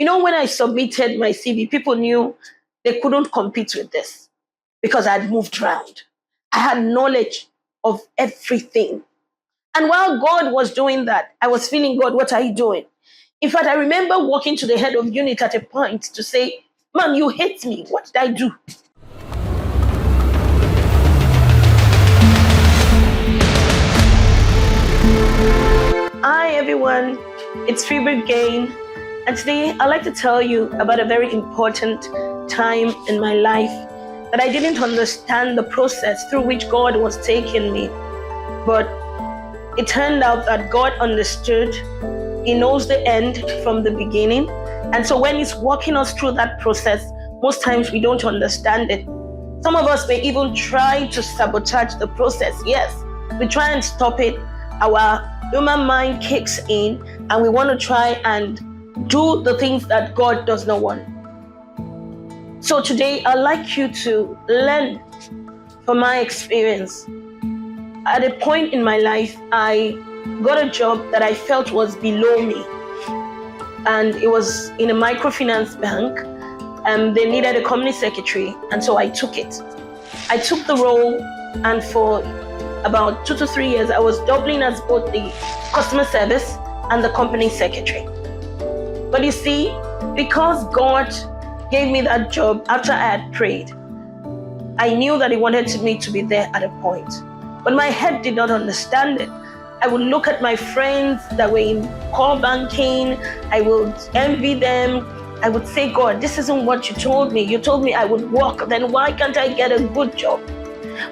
When I submitted my CV, people knew they couldn't compete with this because I had moved around. I had knowledge of everything. And while God was doing that, I was feeling, God, what are you doing? In fact, I remember walking to the head of unit at a point to say, "Ma'am, you hate me. What did I do?" Hi, everyone. It's Phoebe again. And today I'd like to tell you about a very important time in my life that I didn't understand the process through which God was taking me. But it turned out that God understood. He knows the end from the beginning. And so when He's walking us through that process, most times we don't understand it. Some of us may even try to sabotage the process. Yes, we try and stop it. Our human mind kicks in and we want to try and do the things that God does not want. So today, I'd like you to learn from my experience. At a point in my life, I got a job that I felt was below me. And it was in a microfinance bank. And they needed a company secretary. And so I took it. I took the role, and for about 2 to 3 years, I was doubling as both the customer service and the company secretary. But you see, because God gave me that job after I had prayed, I knew that He wanted me to be there at a point. But my head did not understand it. I would look at my friends that were in core banking. I would envy them. I would say, God, this isn't what you told me. You told me I would work. Then why can't I get a good job?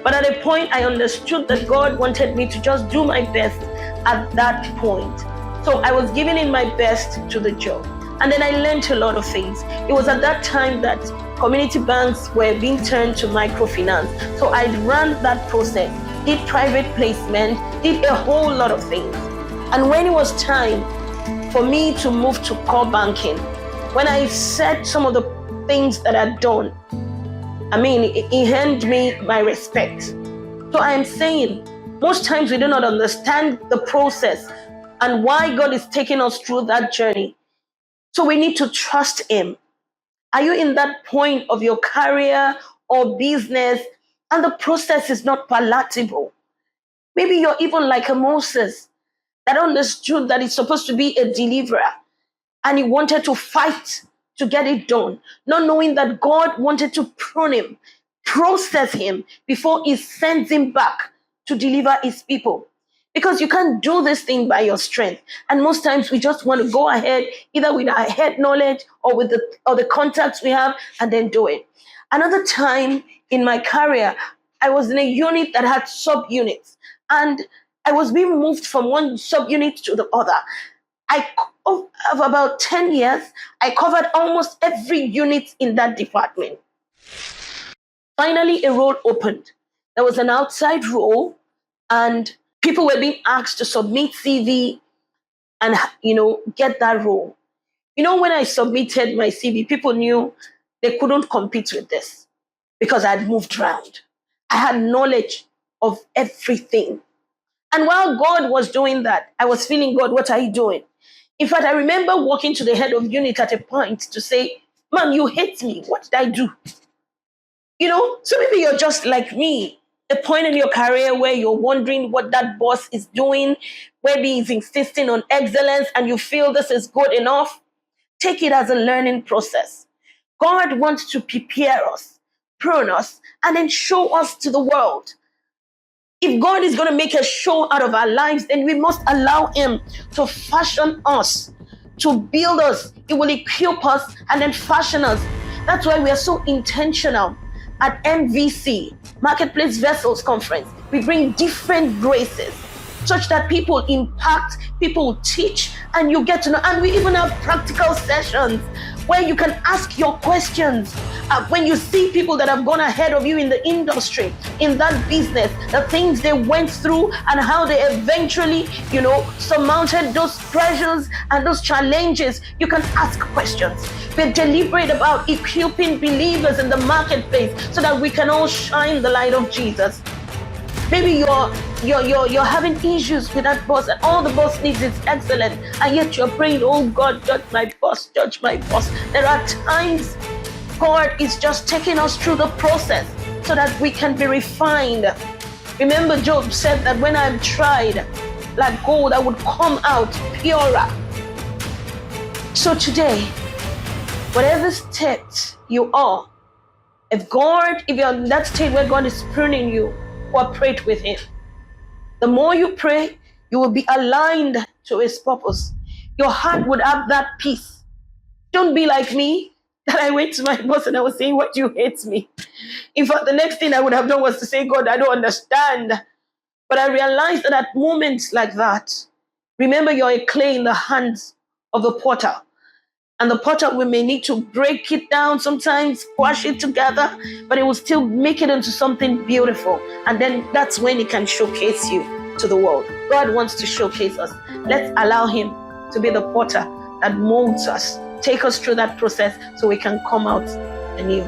But at a point, I understood that God wanted me to just do my best at that point. So I was giving in my best to the job. And then I learned a lot of things. It was at that time that community banks were being turned to microfinance. So I ran that process, did private placement, did a whole lot of things. And when it was time for me to move to core banking, when I said some of the things that I'd done, it earned me my respect. So I am saying, most times we do not understand the process and why God is taking us through that journey. So we need to trust Him. Are you in that point of your career or business and the process is not palatable? Maybe you're even like a Moses that understood that he's supposed to be a deliverer and he wanted to fight to get it done, not knowing that God wanted to prune him, process him before He sends him back to deliver His people. Because you can't do this thing by your strength. And most times we just want to go ahead, either with our head knowledge or with the contacts we have, and then do it. Another time in my career, I was in a unit that had subunits. And I was being moved from one subunit to the other. Of about 10 years, I covered almost every unit in that department. Finally, a role opened. There was an outside role, and people were being asked to submit CV and, get that role. When I submitted my CV, people knew they couldn't compete with this because I had moved around. I had knowledge of everything. And while God was doing that, I was feeling, God, what are you doing? In fact, I remember walking to the head of unit at a point to say, "Ma'am, you hate me. What did I do?" So maybe you're just like me. A point in your career where you're wondering what that boss is doing, maybe he's insisting on excellence and you feel this is good enough. Take it as a learning process. God wants to prepare us, prune us, and then show us to the world. If God is going to make a show out of our lives, then we must allow Him to fashion us, to build us. He will equip us and then fashion us. That's why we are so intentional. At MVC, Marketplace Vessels Conference, we bring different graces such that people impact, people teach, and you get to know. And we even have practical sessions where you can ask your questions. When you see people that have gone ahead of you in the industry, in that business, the things they went through and how they eventually, surmounted those pressures and those challenges, you can ask questions. We're deliberate about equipping believers in the marketplace so that we can all shine the light of Jesus. Maybe you're having issues with that boss, and all the boss needs is excellent, and yet you're praying, oh God, judge my boss, judge my boss. There are times God is just taking us through the process so that we can be refined. Remember, Job said that when I'm tried like gold, I would come out purer. So today, whatever state you are, if you're in that state where God is pruning you, cooperate with Him. The more you pray, you will be aligned to His purpose. Your heart would have that peace. Don't be like me, that I went to my boss and I was saying, what you hate me. In fact, the next thing I would have done was to say, God, I don't understand. But I realized that at moments like that, remember, you're a clay in the hands of the potter. And the potter, we may need to break it down sometimes, squash it together, but it will still make it into something beautiful. And then that's when He can showcase you to the world. God wants to showcase us. Let's allow Him to be the potter that molds us, take us through that process so we can come out anew.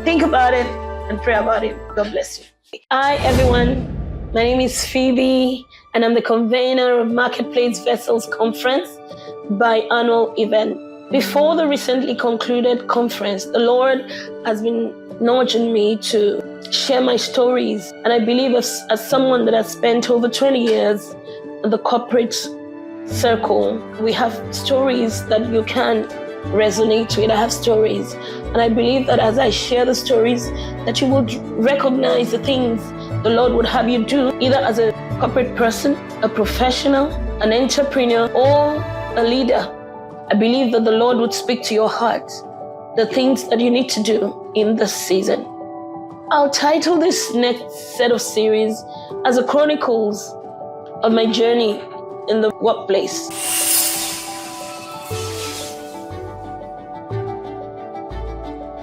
Think about it and pray about it. God bless you. Hi, everyone. My name is Phoebe, and I'm the convener of Marketplace Vessels Conference biannual event. Before the recently concluded conference, the Lord has been nudging me to share my stories. And I believe as someone that has spent over 20 years in the corporate circle, we have stories that you can resonate with. I have stories. And I believe that as I share the stories, that you will recognize the things the Lord would have you do, either as a corporate person, a professional, an entrepreneur, or a leader. I believe that the Lord would speak to your heart, the things that you need to do in this season. I'll title this next set of series as a Chronicles of My Journey in the Workplace.